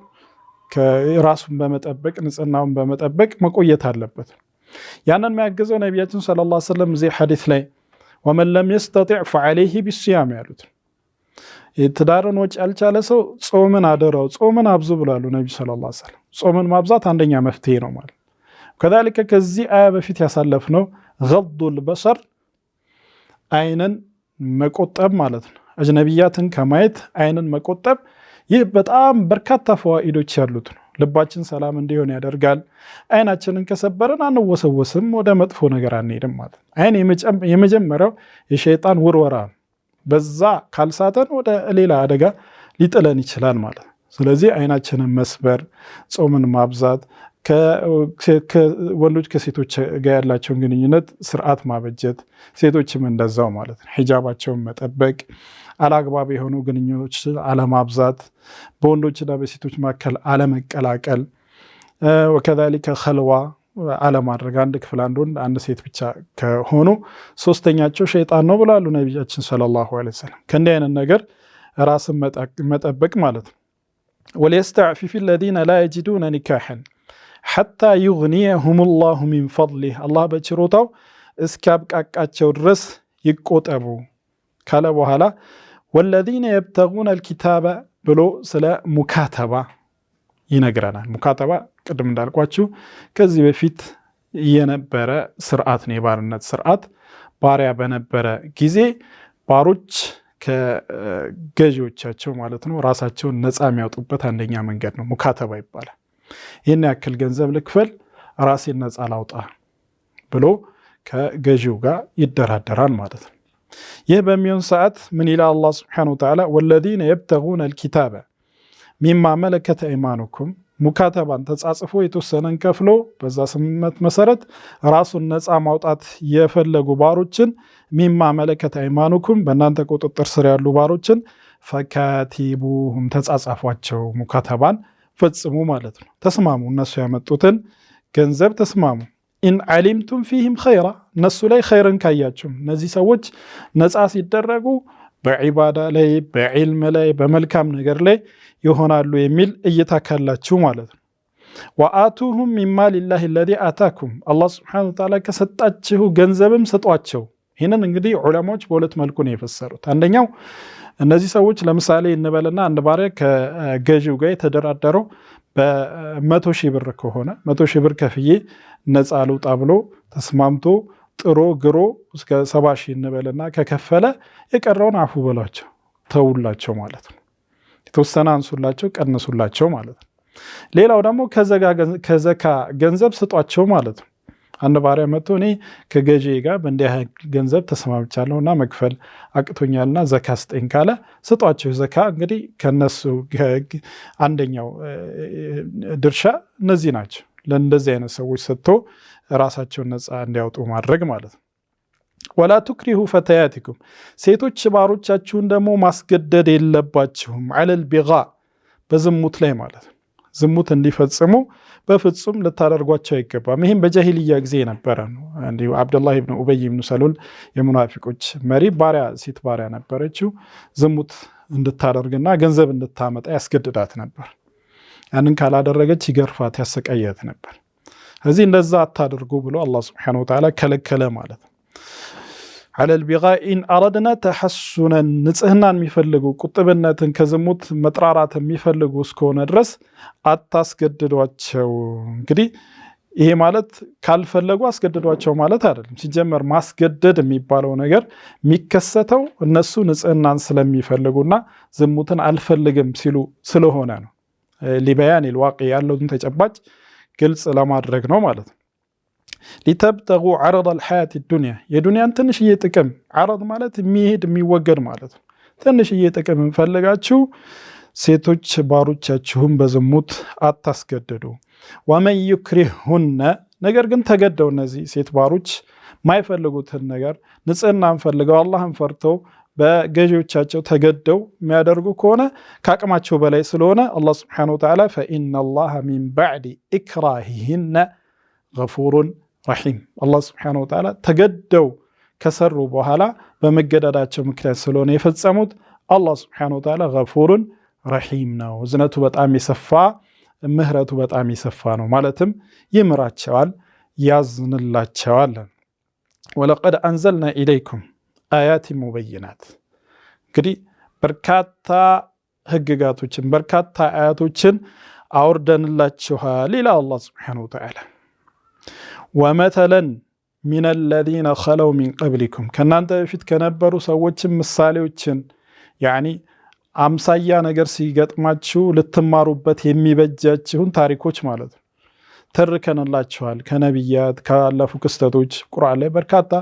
ራሱን በመጠበቅ ንጽህናውን በመጠበቅ መቆየት አለበት። ያንን የሚያግዘው ነቢያችን ሰለላሁ ዐለይሂ ወሰለም እዚህ ሐዲስ ላይ ወመን ለም የስተጢዕ ፈዐለይሂ ቢሲያም ያሉት የትዳርን ወጪ ያልቻለ ሰው ጾምን አደራው ጾምን አብዙ ብላሉ ነቢ ሰለላሁ ዐለይሂ ወሰለም። ጾምን ማብዛት አንደኛ መፍትሄ ነው ማለት ከዛሊከ ከዚህ አያ በፊት ያሳለፍነው ገዱል በሰር አይንን መቆጠብ ማለት ነው። አጅነቢያትን ከማየት አይንን መቆጠብ ይህ በጣም በርካታ ፈዋኢዶች ያሉት ነው። ልባችን ሰላም እንዲሆን ያደርጋል። አይናችንን ከሰበረን አንወሰወስም፣ ወደ መጥፎ ነገር አንሄድም ማለት ነው። አይን የመጀመሪያው የሸይጣን ውርወራ ነው። በዛ ካልሳተን ወደ ሌላ አደጋ ሊጥለን ይችላል ማለት ነው። ስለዚህ አይናችንን መስበር፣ ጾምን ማብዛት፣ ወንዶች ከሴቶች ጋር ያላቸውን ግንኙነት ስርዓት ማበጀት፣ ሴቶችም እንደዛው ማለት ነው። ሂጃባቸውን መጠበቅ፣ አላግባብ የሆኑ ግንኙነቶች አለማብዛት፣ በወንዶችና በሴቶች መካከል አለመቀላቀል፣ ወከዛሊከ ኸልዋ አለማድረግ። አንድ ክፍል አንድ ወንድ አንድ ሴት ብቻ ከሆኑ ሶስተኛቸው ሸይጣን ነው ብላሉ ነቢያችን ሰለላሁ ዐለይሂ ወሰለም። ከእንዲህ አይነት ነገር ራስን መጠበቅ ማለት ነው። ወልየስተዕፊፍ አለዚነ ላ የጂዱነ ኒካሐን ሐታ ዩግኒየሁም ላሁ ሚን ፈድሊህ አላህ በችሮታው እስኪያብቃቃቸው ድረስ ይቆጠቡ ካለ በኋላ ወለዚነ የብተጉነ አልኪታበ ብሎ ስለ ሙካተባ ይነግረናል። ሙካተባ ቅድም እንዳልኳችሁ ከዚህ በፊት የነበረ ስርዓት ነው። የባርነት ስርዓት ባሪያ በነበረ ጊዜ ባሮች ከገዢዎቻቸው ማለት ነው ራሳቸውን ነፃ የሚያወጡበት አንደኛ መንገድ ነው፣ ሙካተባ ይባላል። ይህን ያክል ገንዘብ ልክፈል ራሴን ነፃ ላውጣ ብሎ ከገዢው ጋር ይደራደራል ማለት ነው። ይህ በሚሆን ሰዓት ምን ይላል አላህ ሱብሓነሁ ወተዓላ? ወለዚነ የብተጉነ አልኪታበ ሚማ መለከተ አይማኑኩም ሙካተባን ተጻጽፎ የተወሰነን ከፍሎ በዛ ስምምነት መሰረት ራሱን ነፃ ማውጣት የፈለጉ ባሮችን ሚማ መለከተ አይማኑኩም በእናንተ ቁጥጥር ስር ያሉ ባሮችን ፈካቲቡሁም ተጻጻፏቸው፣ ሙካተባን ፈጽሙ ማለት ነው። ተስማሙ፣ እነሱ ያመጡትን ገንዘብ ተስማሙ። ኢን ዓሊምቱም ፊህም ኸይራ እነሱ ላይ ኸይርን ካያችሁ እነዚህ ሰዎች ነፃ ሲደረጉ በዒባዳ ላይ በዒልም ላይ በመልካም ነገር ላይ ይሆናሉ የሚል እይታ ካላችሁ ማለት ነው። ወአቱሁም ሚን ማሊላሂ አለዚ አታኩም አላህ ሱብሓነሁ ወተዓላ ከሰጣችሁ ገንዘብም ስጧቸው። ይህንን እንግዲህ ዑለማዎች በሁለት መልኩ ነው የፈሰሩት። አንደኛው እነዚህ ሰዎች ለምሳሌ እንበልና አንድ ባሪያ ከገዢው ጋር የተደራደረው በ100,000 ብር ከሆነ 100,000 ብር ከፍዬ ነፃ ልውጣ ብሎ ተስማምቶ ጥሮ ግሮ እስከ 70,000 እንበልና ከከፈለ የቀረውን አፉ በሏቸው ተውላቸው ማለት ነው። የተወሰነ አንሱላቸው ቀንሱላቸው ማለት ነው። ሌላው ደግሞ ከዘካ ገንዘብ ስጧቸው ማለት ነው። አንድ ባሪያ መጥቶ እኔ ከገዢ ጋር በእንዲህ ገንዘብ ተስማምቻለሁና መክፈል አቅቶኛልና ዘካ ስጠኝ ካለ ስጧቸው። ዘካ እንግዲህ ከነሱ አንደኛው ድርሻ እነዚህ ናቸው። ለእንደዚህ አይነት ሰዎች ሰጥቶ ራሳቸውን ነፃ እንዲያወጡ ማድረግ ማለት ነው። ወላ ቱክሪሁ ፈተያቲኩም ሴቶች ባሮቻችሁን ደግሞ ማስገደድ የለባችሁም ዐለል ቢጋ በዝሙት ላይ ማለት ነው። ዝሙት እንዲፈጽሙ በፍጹም ልታደርጓቸው አይገባም። ይህም በጃሂልያ ጊዜ የነበረ ነው። እንዲሁ አብዱላህ ብን ኡበይ ብን ሰሉል የሙናፊቆች መሪ ባሪያ ሴት ባሪያ ነበረችው። ዝሙት እንድታደርግና ገንዘብ እንድታመጣ ያስገድዳት ነበር። ያንን ካላደረገች ይገርፋት ያሰቃያት ነበር። እዚህ እንደዛ አታድርጉ ብሎ አላህ ሱብሓነሁ ወተዓላ ከለከለ ማለት ነው። ዐለል ቢጋ ኢን አረድና ተሐሱነን ንጽህናን የሚፈልጉ ቁጥብነትን ከዝሙት መጥራራት የሚፈልጉ እስከሆነ ድረስ አታስገድዷቸው። እንግዲህ ይሄ ማለት ካልፈለጉ አስገድዷቸው ማለት አይደለም። ሲጀመር ማስገደድ የሚባለው ነገር የሚከሰተው እነሱ ንጽህናን ስለሚፈልጉና ዝሙትን አልፈልግም ሲሉ ስለሆነ ነው። ሊበያን ልዋቂ ያለውን ተጨባጭ ግልጽ ለማድረግ ነው ማለት ነው። ሊተብተጉ ዐረድ አልሐያት ዱንያ የዱንያን ትንሽዬ ጥቅም፣ ዐረድ ማለት የሚሄድ የሚወገድ ማለት ነው። ትንሽዬ ጥቅም እንፈልጋችሁ ሴቶች ባሮቻችሁን በዝሙት አታስገድዱ። ወመን ዩክሪሁነ ነገር ግን ተገደው እነዚህ ሴት ባሮች ማይፈልጉትን ነገር ንጽህናን ፈልገው አላህን ፈርተው በገዢዎቻቸው ተገደው የሚያደርጉ ከሆነ ከአቅማቸው በላይ ስለሆነ አላህ ሱብሓነሁ ወተዓላ ፈኢነላሃ ሚን ባዕድ ኢክራሂሂነ ገፉሩን ረሒም። አላህ ሱብሓነሁ ወተዓላ ተገደው ከሰሩ በኋላ በመገደዳቸው ምክንያት ስለሆነ የፈጸሙት አላህ ሱብሓነሁ ወተዓላ ገፉሩን ረሒም ነው። እዝነቱ በጣም የሰፋ ምህረቱ በጣም የሰፋ ነው። ማለትም ይምራቸዋል፣ ያዝንላቸዋል። ወለቀድ አንዘልና ኢለይኩም አያት ሙበይናት እንግዲህ በርካታ ህግጋቶችን በርካታ አያቶችን አውርደንላችኋል ይላል አላህ ሱብሓነሁ ወተዓላ። ወመተለን ሚነ ለዚነ ኸለው ሚን ቀብሊኩም ከእናንተ በፊት ከነበሩ ሰዎችን ምሳሌዎችን ያኒ አምሳያ ነገር ሲገጥማችሁ ልትማሩበት የሚበጃችሁን ታሪኮች ማለት ነው ተርከንላችኋል። ከነቢያት ካለፉ ክስተቶች ቁርአን ላይ በርካታ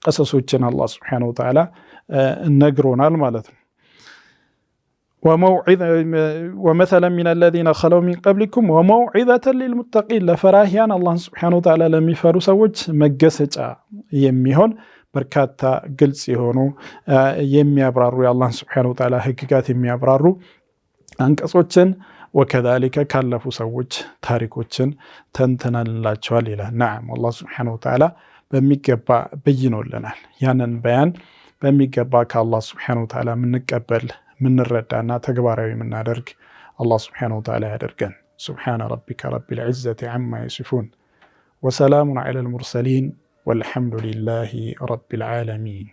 ቀሰሶችን አላህ ሱብሓነሁ ወተዓላ ነግሮናል ማለት ነው። ወመተለን ሚነ ለዚነ ኸለው ሚን ቀብሊኩም ወመውዒዘተን ሊልሙተቂን ለፈራሂያን አላህን ሱብሓነሁ ወተዓላ ለሚፈሩ ሰዎች መገሰጫ የሚሆን በርካታ ግልጽ የሆኑ የሚያብራሩ የአላህን ሱብሓነሁ ወተዓላ ህግጋት የሚያብራሩ አንቀጾችን ወከዛሊከ ካለፉ ሰዎች ታሪኮችን ተንትነንላቸዋል ይላል። ነዓም አላህ ሱብሓነሁ ወተዓላ በሚገባ በይኖልናል። ያንን በያን በሚገባ ከአላህ ሱብሓነሁ ወተዓላ የምንቀበል ምንረዳና ተግባራዊ የምናደርግ አላህ ሱብሓነሁ ወተዓላ ያደርገን። ሱብሓነ ረቢከ ረቢል ዒዘቲ ዐማ የሲፉን ወሰላሙን ዐለል ሙርሰሊን ወልሐምዱሊላሂ ረቢል ዓለሚን።